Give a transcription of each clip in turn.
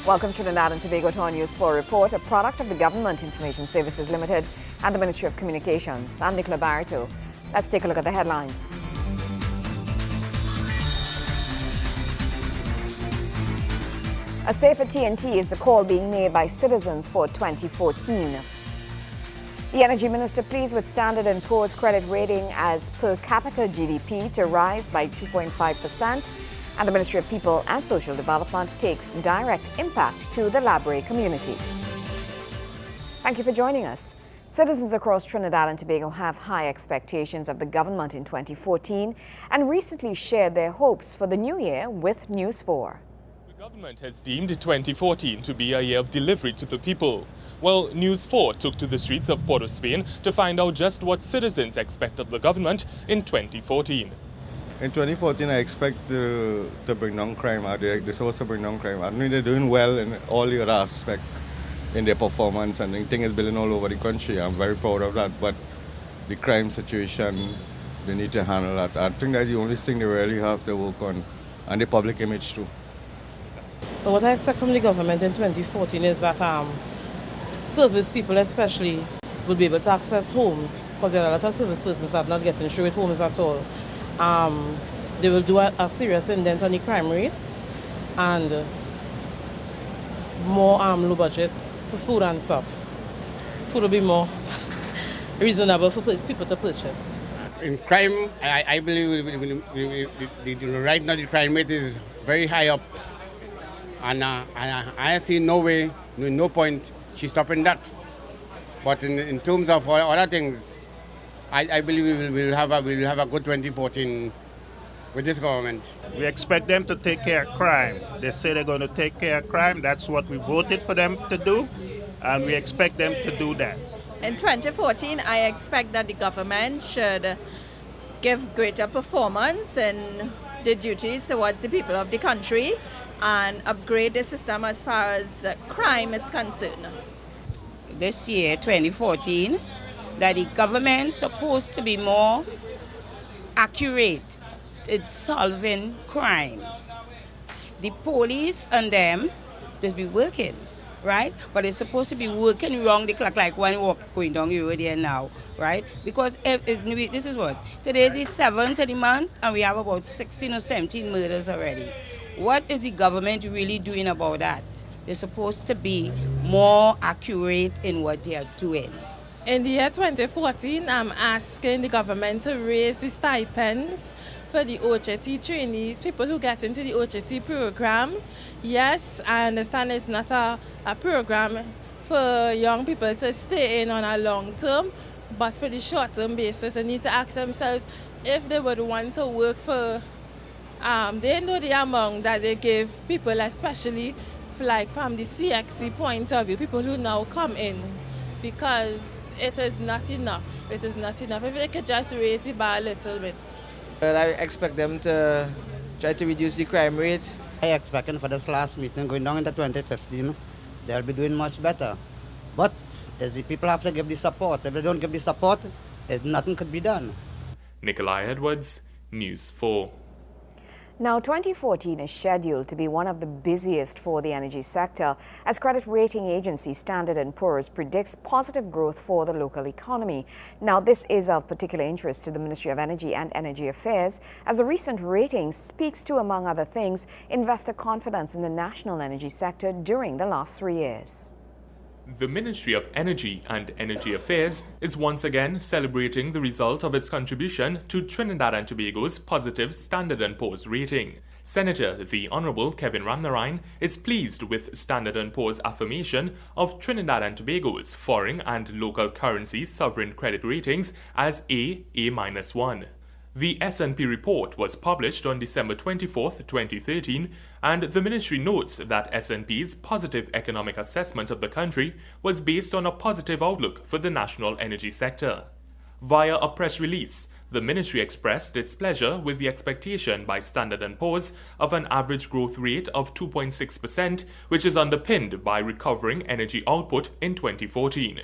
Welcome to Trinidad and Tobago to our News 4 report, a product of the Government Information Services Limited and the Ministry of Communications. I'm Nicola Barreto. Let's take a look at the headlines. A safer TNT is the call being made by citizens for 2014. The Energy Minister pleased with Standard & Poor's credit rating as per capita GDP to rise by 2.5%. And the Ministry of People and Social Development takes direct impact to the Labre community. Thank you for joining us. Citizens across Trinidad and Tobago have high expectations of the government in 2014 and recently shared their hopes for the new year with News 4. The government has deemed 2014 to be a year of delivery to the people. Well, News 4 took to the streets of Port of Spain to find out just what citizens expect of the government in 2014. In 2014, I expect to bring down crime. They're supposed to bring down crime. I mean, they're doing well in all the other aspects in their performance, and the thing is building all over the country. I'm very proud of that. But the crime situation, they need to handle that. I think that's the only thing they really have to work on, and the public image too. But what I expect from the government in 2014 is that service people especially will be able to access homes, because there are a lot of service persons that are not getting through with homes at all. They will do a serious indent on the crime rates and more low budget for food and stuff. Food will be more reasonable for people to purchase. In crime, I believe right now the crime rate is very high up, and I see no way, no point she's stopping that. But in terms of other things, I believe we'll have a good 2014 with this government. We expect them to take care of crime. They say they're going to take care of crime. That's what we voted for them to do, and we expect them to do that. In 2014, I expect that the government should give greater performance in the duties towards the people of the country and upgrade the system as far as crime is concerned. This year, 2014, that the government supposed to be more accurate in solving crimes. The police and them, they be working, right? But they're supposed to be working wrong the clock like one walk going down the road there now, right? Because if this is what? Today is the 7th of the month and we have about 16 or 17 murders already. What is the government really doing about that? They're supposed to be more accurate in what they are doing. In the year 2014, I'm asking the government to raise the stipends for the OJT trainees, people who get into the OJT program. Yes, I understand it's not a program for young people to stay in on a long term, but for the short term basis, they need to ask themselves if they would want to work for, they know the amount that they give people, especially like from the CXC point of view, people who now come in, because it is not enough. It is not enough. If they could just raise the bar a little bit. Well, I expect them to try to reduce the crime rate. I expect for this last meeting going down into 2015, they'll be doing much better. But as the people have to give the support. If they don't give the support, nothing could be done. Nikolai Edwards, News 4. Now, 2014 is scheduled to be one of the busiest for the energy sector as credit rating agency Standard & Poor's predicts positive growth for the local economy. Now, this is of particular interest to the Ministry of Energy and Energy Affairs as a recent rating speaks to, among other things, investor confidence in the national energy sector during the last 3 years. The Ministry of Energy and Energy Affairs is once again celebrating the result of its contribution to Trinidad and Tobago's positive Standard & Poor's rating. Senator the Honourable Kevin Ramnarine is pleased with Standard & Poor's affirmation of Trinidad and Tobago's foreign and local currency sovereign credit ratings as A-1. The S&P report was published on December 24, 2013, and the ministry notes that S&P's positive economic assessment of the country was based on a positive outlook for the national energy sector. Via a press release, the ministry expressed its pleasure with the expectation by Standard & Poor's of an average growth rate of 2.6%, which is underpinned by recovering energy output in 2014.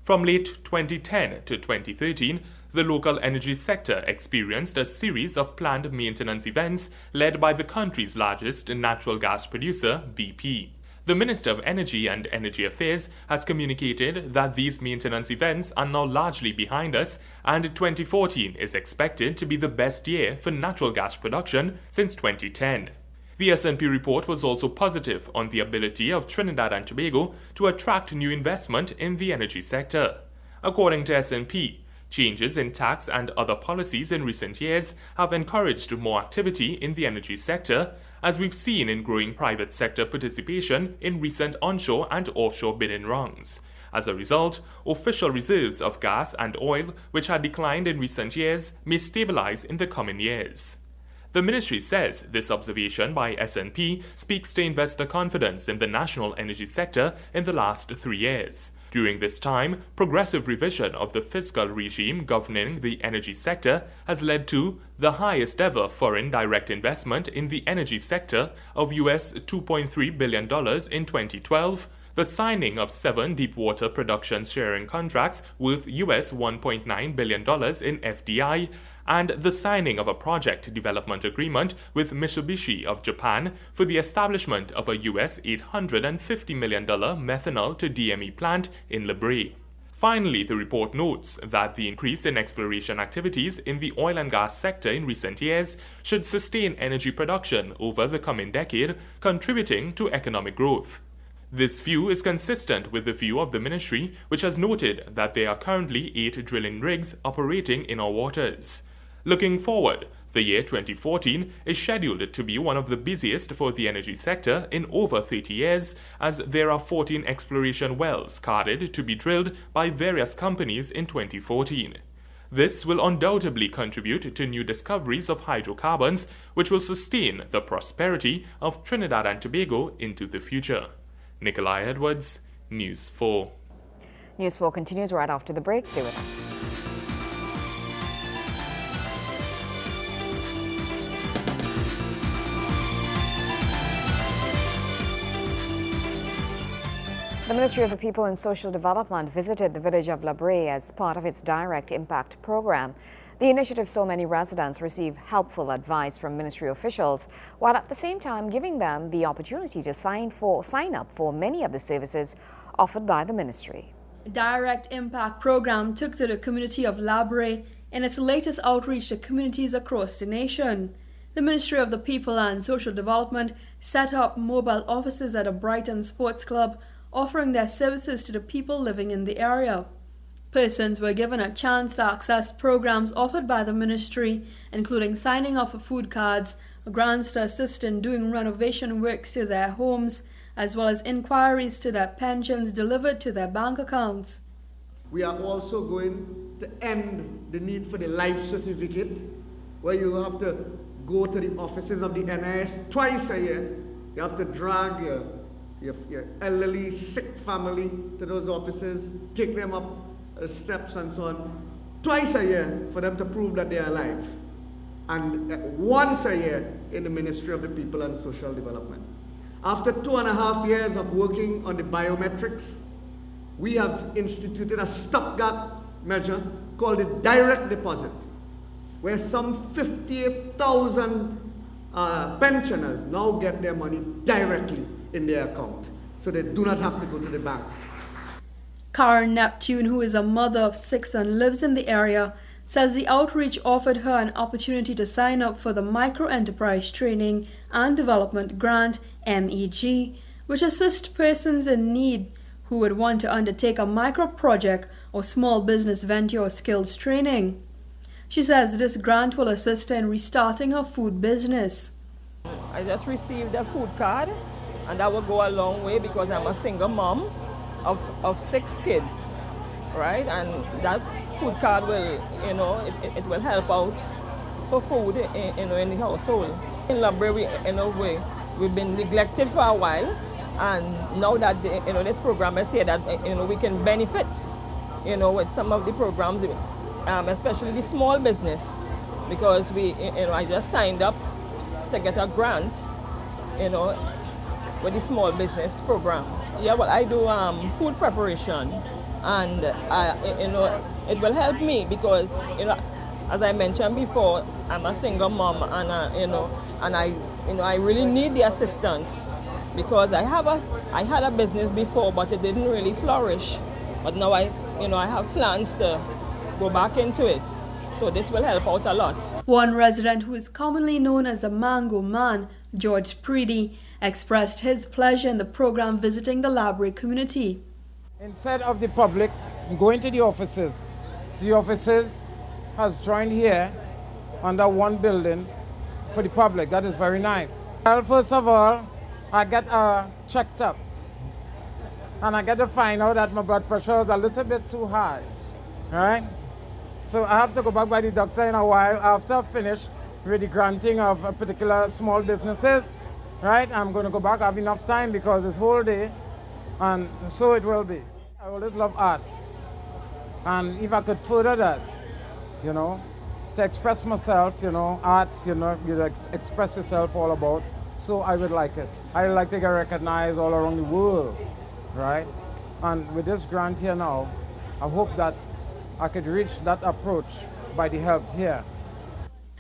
From late 2010 to 2013, the local energy sector experienced a series of planned maintenance events led by the country's largest natural gas producer, BP. The Minister of Energy and Energy Affairs has communicated that these maintenance events are now largely behind us, and 2014 is expected to be the best year for natural gas production since 2010. The S&P report was also positive on the ability of Trinidad and Tobago to attract new investment in the energy sector. According to S&P, changes in tax and other policies in recent years have encouraged more activity in the energy sector, as we've seen in growing private sector participation in recent onshore and offshore bidding rounds. As a result, official reserves of gas and oil, which had declined in recent years, may stabilize in the coming years. The ministry says this observation by S&P speaks to investor confidence in the national energy sector in the last 3 years. During this time, progressive revision of the fiscal regime governing the energy sector has led to the highest ever foreign direct investment in the energy sector of US $2.3 billion in 2012, the signing of 7 deepwater production sharing contracts worth US $1.9 billion in FDI, and the signing of a project development agreement with Mitsubishi of Japan for the establishment of a US $850 million methanol to DME plant in Le Bray. Finally, the report notes that the increase in exploration activities in the oil and gas sector in recent years should sustain energy production over the coming decade, contributing to economic growth. This view is consistent with the view of the ministry, which has noted that there are currently 8 drilling rigs operating in our waters. Looking forward, the year 2014 is scheduled to be one of the busiest for the energy sector in over 30 years, as there are 14 exploration wells carded to be drilled by various companies in 2014. This will undoubtedly contribute to new discoveries of hydrocarbons, which will sustain the prosperity of Trinidad and Tobago into the future. Nikolai Edwards, News 4. News 4 continues right after the break. Stay with us. The Ministry of the People and Social Development visited the village of Le Bray as part of its Direct Impact program. The initiative saw many residents receive helpful advice from ministry officials, while at the same time giving them the opportunity to sign up for many of the services offered by the ministry. Direct Impact program took to the community of Le Bray in its latest outreach to communities across the nation. The Ministry of the People and Social Development set up mobile offices at a Brighton Sports Club, offering their services to the people living in the area. Persons were given a chance to access programs offered by the ministry, including signing up for food cards, grants to assist in doing renovation works to their homes, as well as inquiries to their pensions delivered to their bank accounts. We are also going to end the need for the life certificate, where you have to go to the offices of the NIS twice a year. You have to drag your elderly, sick family to those offices, take them up steps and so on, twice a year for them to prove that they are alive, and once a year in the Ministry of the People and Social Development. After 2.5 years of working on the biometrics, we have instituted a stopgap measure called the direct deposit, where some 58,000 pensioners now get their money directly in their account, so they do not have to go to the bank. Karen Neptune, who is a mother of 6 and lives in the area, says the outreach offered her an opportunity to sign up for the Micro-Enterprise Training and Development Grant, MEG, which assists persons in need who would want to undertake a micro-project or small business venture or skills training. She says this grant will assist her in restarting her food business. I just received a food card, and that will go a long way because I'm a single mom of 6 kids, right? And that food card will, it will help out for food, in the household. In Le Bray, we've been neglected for a while, and now that this program is here, that we can benefit, with some of the programs, especially the small business, because I just signed up to get a grant, with the small business program. Yeah, well, I do food preparation, and it will help me because as I mentioned before, I'm a single mom, and I really need the assistance because I had a business before, but it didn't really flourish. But now I have plans to go back into it. So this will help out a lot. One resident who is commonly known as the Mango Man, George Preedy, expressed his pleasure in the program visiting the Labre community. Instead of the public going to the offices has joined here under one building for the public. That is very nice. Well, first of all, I get checked up, and I get to find out that my blood pressure is a little bit too high, right? So I have to go back by the doctor in a while after I finish with the granting of particular small businesses, right? I'm going to go back. I have enough time because it's whole day, and so it will be. I always love art, and if I could further that, to express myself, art, you express yourself all about, so I would like it. I would like to get recognized all around the world, right? And with this grant here now, I hope that I could reach that approach by the help here.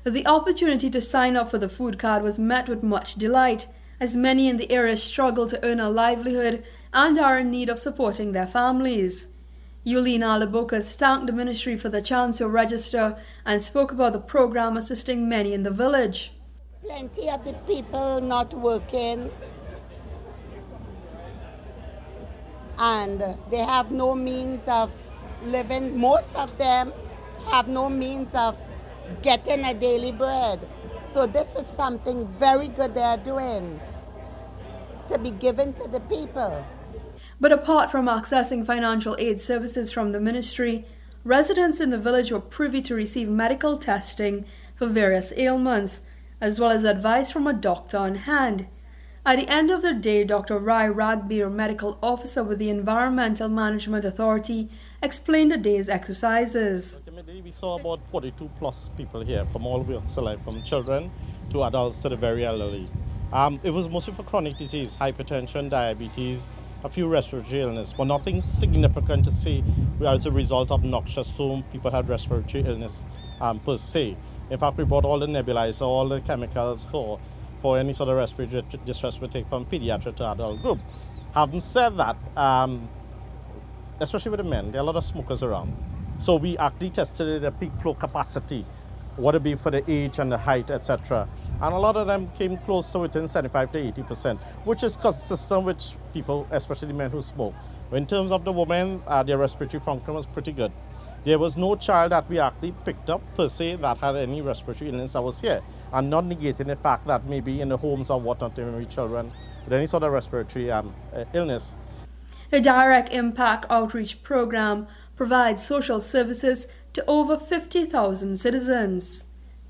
The opportunity to sign up for the food card was met with much delight, as many in the area struggle to earn a livelihood and are in need of supporting their families. Yulene Alabokas thanked the ministry for the chance to register and spoke about the program assisting many in the village. Plenty of the people not working, and they have no means of living. Most of them have no means of getting a daily bread. So this is something very good they are doing to be given to the people. But apart from accessing financial aid services from the ministry, residents in the village were privy to receive medical testing for various ailments, as well as advice from a doctor on hand. At the end of the day, Dr. Rai Ragbir, medical officer with the Environmental Management Authority, explained the day's exercises. Ultimately, we saw about 42 plus people here from all walks of life, from children to adults to the very elderly. It was mostly for chronic disease, hypertension, diabetes, a few respiratory illness, but nothing significant to say as a result of noxious foam. People had respiratory illness per se. In fact, we brought all the nebulizer, all the chemicals for any sort of respiratory distress we take from pediatric to adult group. Having said that, especially with the men, there are a lot of smokers around. So we actually tested the peak flow capacity, what it be for the age and the height, etc. And a lot of them came close to within 75 to 80%, which is consistent with people, especially the men who smoke. In terms of the women, their respiratory function was pretty good. There was no child that we actually picked up per se that had any respiratory illness that was here, and not negating the fact that maybe in the homes or whatnot, there may be children with any sort of respiratory illness. The Direct Impact Outreach Program provides social services to over 50,000 citizens.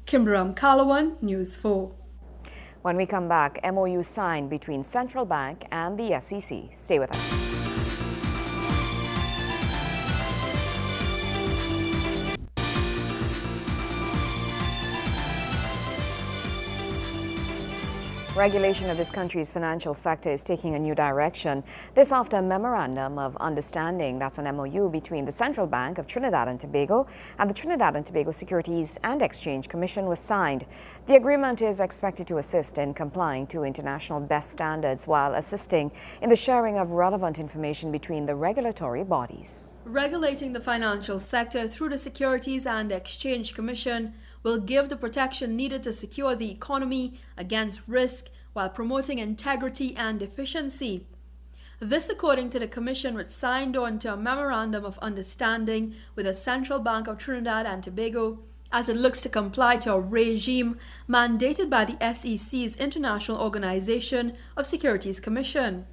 Kimberam Kalawan, News 4. When we come back, MOU signed between Central Bank and the SEC. Stay with us. Regulation of this country's financial sector is taking a new direction. This after a memorandum of understanding, that's an MOU, between the Central Bank of Trinidad and Tobago and the Trinidad and Tobago Securities and Exchange Commission was signed. The agreement is expected to assist in complying to international best standards while assisting in the sharing of relevant information between the regulatory bodies. Regulating the financial sector through the Securities and Exchange Commission will give the protection needed to secure the economy against risk while promoting integrity and efficiency. This according to the Commission, which signed on to a memorandum of understanding with the Central Bank of Trinidad and Tobago as it looks to comply to a regime mandated by the SEC's International Organization of Securities Commission.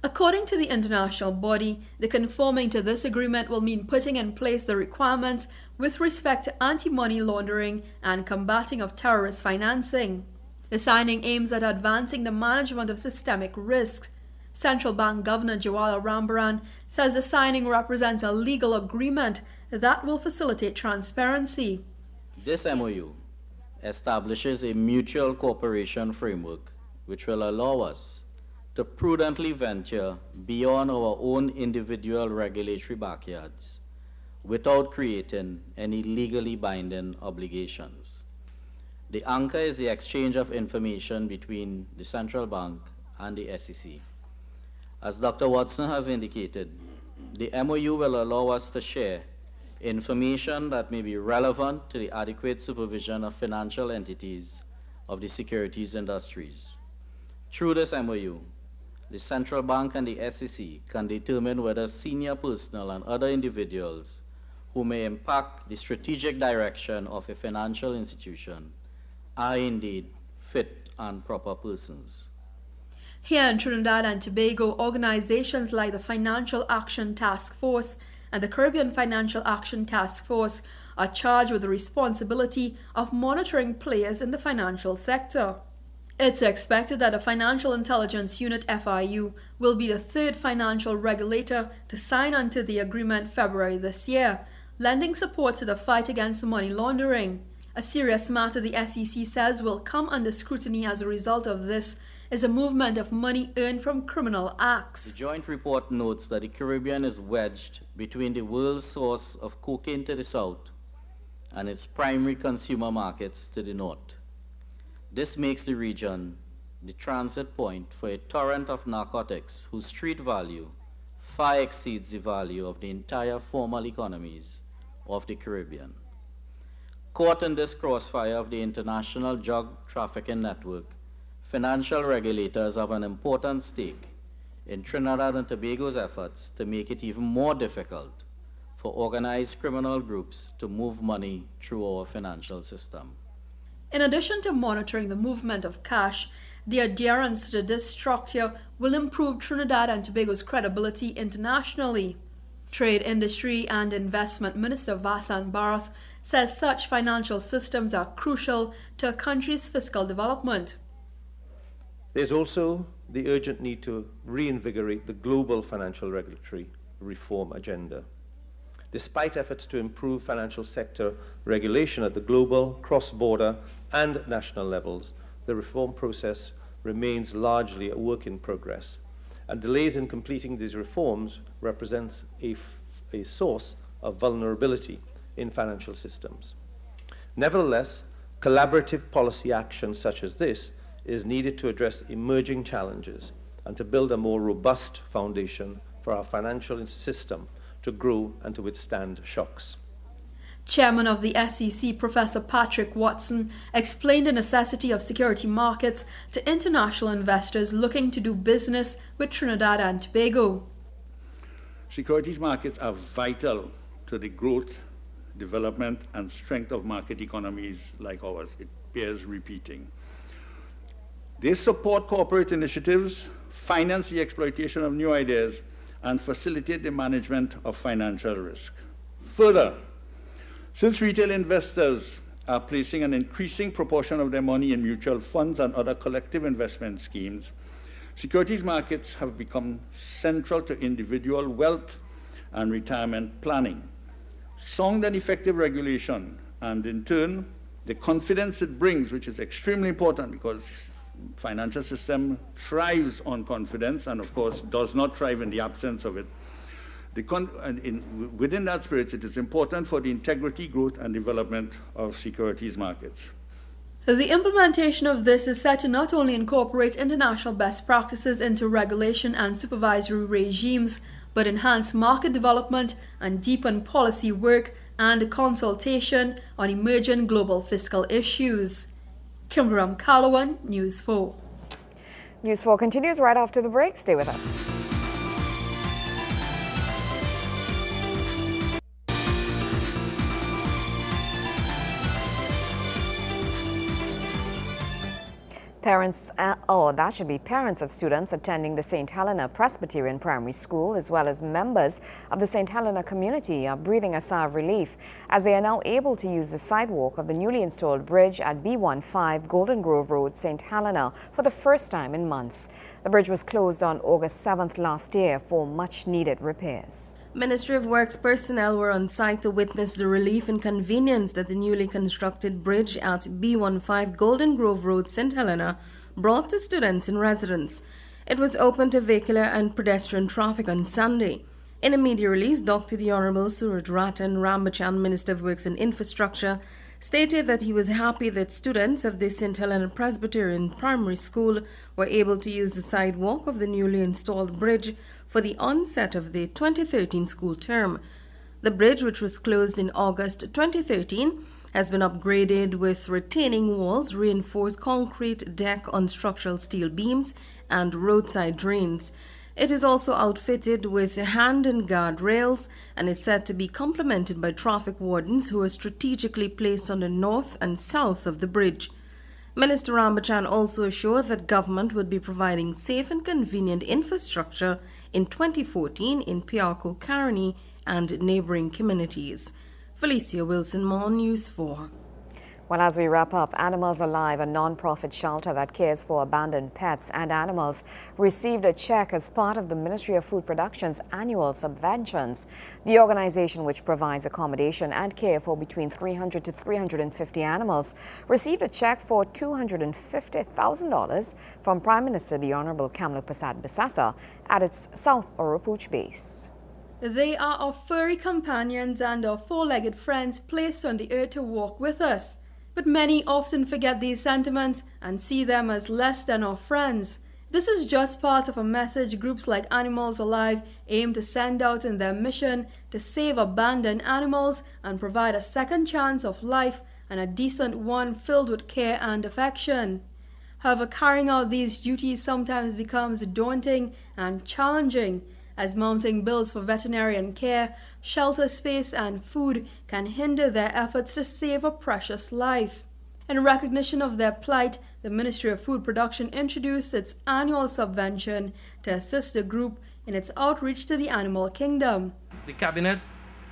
According to the international body, the conforming to this agreement will mean putting in place the requirements with respect to anti-money laundering and combating of terrorist financing. The signing aims at advancing the management of systemic risks. Central Bank Governor Jawala Rambaran says the signing represents a legal agreement that will facilitate transparency. This MOU establishes a mutual cooperation framework which will allow us to prudently venture beyond our own individual regulatory backyards without creating any legally binding obligations. The anchor is the exchange of information between the Central Bank and the SEC. As Dr. Watson has indicated, the MOU will allow us to share information that may be relevant to the adequate supervision of financial entities of the securities industries. Through this MOU, the central bank and the SEC can determine whether senior personnel and other individuals who may impact the strategic direction of a financial institution are indeed fit and proper persons. Here in Trinidad and Tobago, organizations like the Financial Action Task Force and the Caribbean Financial Action Task Force are charged with the responsibility of monitoring players in the financial sector. It's expected that the Financial Intelligence Unit FIU will be the third financial regulator to sign onto the agreement February this year, lending support to the fight against money laundering. A serious matter the SEC says will come under scrutiny as a result of this is a movement of money earned from criminal acts. The joint report notes that the Caribbean is wedged between the world's source of cocaine to the south and its primary consumer markets to the north. This makes the region the transit point for a torrent of narcotics whose street value far exceeds the value of the entire formal economies of the Caribbean. Caught in this crossfire of the international drug trafficking network, financial regulators have an important stake in Trinidad and Tobago's efforts to make it even more difficult for organized criminal groups to move money through our financial system. In addition to monitoring the movement of cash, the adherence to this structure will improve Trinidad and Tobago's credibility internationally. Trade, Industry and Investment Minister Vasan Bharat says such financial systems are crucial to a country's fiscal development. There's also the urgent need to reinvigorate the global financial regulatory reform agenda. Despite efforts to improve financial sector regulation at the global, cross-border, and national levels, the reform process remains largely a work in progress, and delays in completing these reforms represents a source of vulnerability in financial systems. Nevertheless, collaborative policy action such as this is needed to address emerging challenges and to build a more robust foundation for our financial system to grow and to withstand shocks. Chairman of the SEC, Professor Patrick Watson, explained the necessity of security markets to international investors looking to do business with Trinidad and Tobago. Securities markets are vital to the growth, development, and strength of market economies like ours. It bears repeating. They support corporate initiatives, finance the exploitation of new ideas, and facilitate the management of financial risk. Further, since retail investors are placing an increasing proportion of their money in mutual funds and other collective investment schemes, securities markets have become central to individual wealth and retirement planning. Sound and effective regulation, and in turn, the confidence it brings, which is extremely important because financial system thrives on confidence and, of course, does not thrive in the absence of it. Within that spirit, it is important for the integrity, growth, and development of securities markets. The implementation of this is set to not only incorporate international best practices into regulation and supervisory regimes, but enhance market development and deepen policy work and consultation on emerging global fiscal issues. Kimberam Kalawan, News 4. News 4 continues right after the break. Stay with us. Parents of students attending the St. Helena Presbyterian Primary School, as well as members of the St. Helena community, are breathing a sigh of relief as they are now able to use the sidewalk of the newly installed bridge at B15 Golden Grove Road, St. Helena, for the first time in months. The bridge was closed on August 7th last year for much-needed repairs. Ministry of Works personnel were on site to witness the relief and convenience that the newly constructed bridge at B15 Golden Grove Road, St. Helena, brought to students and residents. It was open to vehicular and pedestrian traffic on Sunday. In a media release, Dr. The Honorable Suraj Ratan Rambachan, Minister of Works and Infrastructure, stated that he was happy that students of the St. Helena Presbyterian Primary School were able to use the sidewalk of the newly installed bridge for the onset of the 2013 school term. The bridge, which was closed in August 2013, has been upgraded with retaining walls, reinforced concrete deck on structural steel beams, and roadside drains. It is also outfitted with hand and guard rails and is said to be complemented by traffic wardens who are strategically placed on the north and south of the bridge. Minister Rambachan also assured that government would be providing safe and convenient infrastructure in 2014 in Piarco, Caroni and neighboring communities. Felicia Wilson, More News 4. Well, as we wrap up, Animals Alive, a non-profit shelter that cares for abandoned pets and animals, received a check as part of the Ministry of Food Production's annual subventions. The organization, which provides accommodation and care for between 300 to 350 animals, received a check for $250,000 from Prime Minister the Honorable Kamla Persad Bissassa at its South Oropouche base. They are our furry companions and our four-legged friends placed on the earth to walk with us. But many often forget these sentiments and see them as less than our friends. This is just part of a message groups like Animals Alive aim to send out in their mission to save abandoned animals and provide a second chance of life and a decent one filled with care and affection. However, carrying out these duties sometimes becomes daunting and challenging, as mounting bills for veterinarian care, shelter space and food can hinder their efforts to save a precious life. In recognition of their plight, the Ministry of Food Production introduced its annual subvention to assist the group in its outreach to the animal kingdom. The cabinet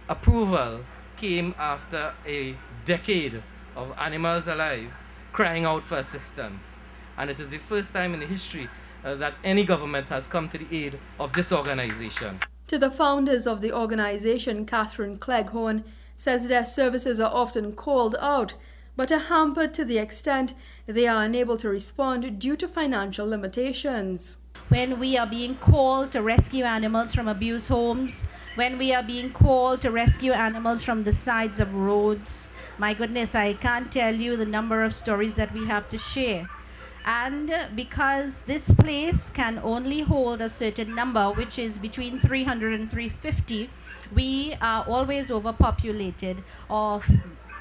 approval came after a decade of Animals Alive crying out for assistance, and it is the first time in the history that any government has come to the aid of this organization. To the founders of the organization, Catherine Cleghorn says their services are often called out, but are hampered to the extent they are unable to respond due to financial limitations. When we are being called to rescue animals from abused homes, when we are being called to rescue animals from the sides of roads, my goodness, I can't tell you the number of stories that we have to share. And because this place can only hold a certain number, which is between 300 and 350, we are always overpopulated of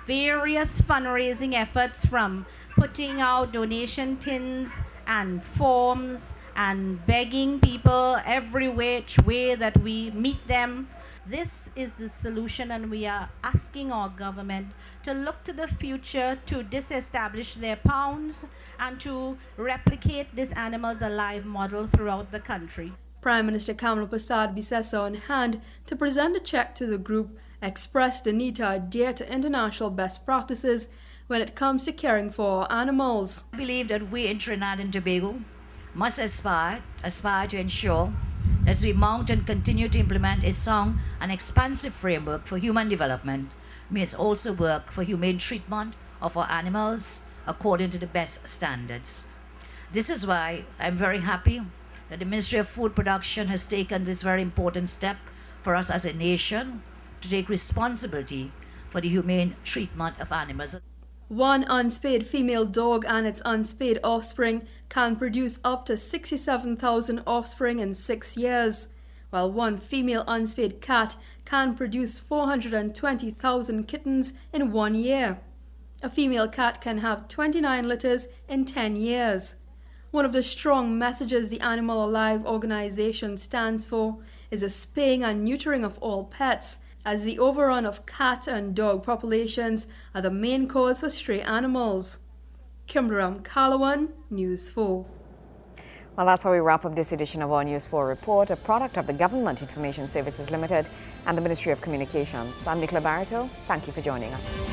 various fundraising efforts, from putting out donation tins and forms and begging people every which way that we meet them. This is the solution, and we are asking our government to look to the future to disestablish their pounds and to replicate this Animals Alive model throughout the country. Prime Minister Kamla Persad Bissassa, on hand to present a check to the group, expressed the need to adhere to international best practices when it comes to caring for our animals. I believe that we in Trinidad and Tobago must aspire to ensure that we mount and continue to implement a sound and expansive framework for human development. We must also work for humane treatment of our animals according to the best standards. This is why I'm very happy that the Ministry of Food Production has taken this very important step for us as a nation to take responsibility for the humane treatment of animals. One unspayed female dog and its unspayed offspring can produce up to 67,000 offspring in 6 years, while one female unspayed cat can produce 420,000 kittens in 1 year. A female cat can have 29 litters in 10 years. One of the strong messages the Animal Alive organization stands for is the spaying and neutering of all pets, as the overrun of cat and dog populations are the main cause for stray animals. Kimberam Kalawan, News 4. Well, that's how we wrap up this edition of our News 4 report, a product of the Government Information Services Limited and the Ministry of Communications. I'm Nicola Barreto. Thank you for joining us.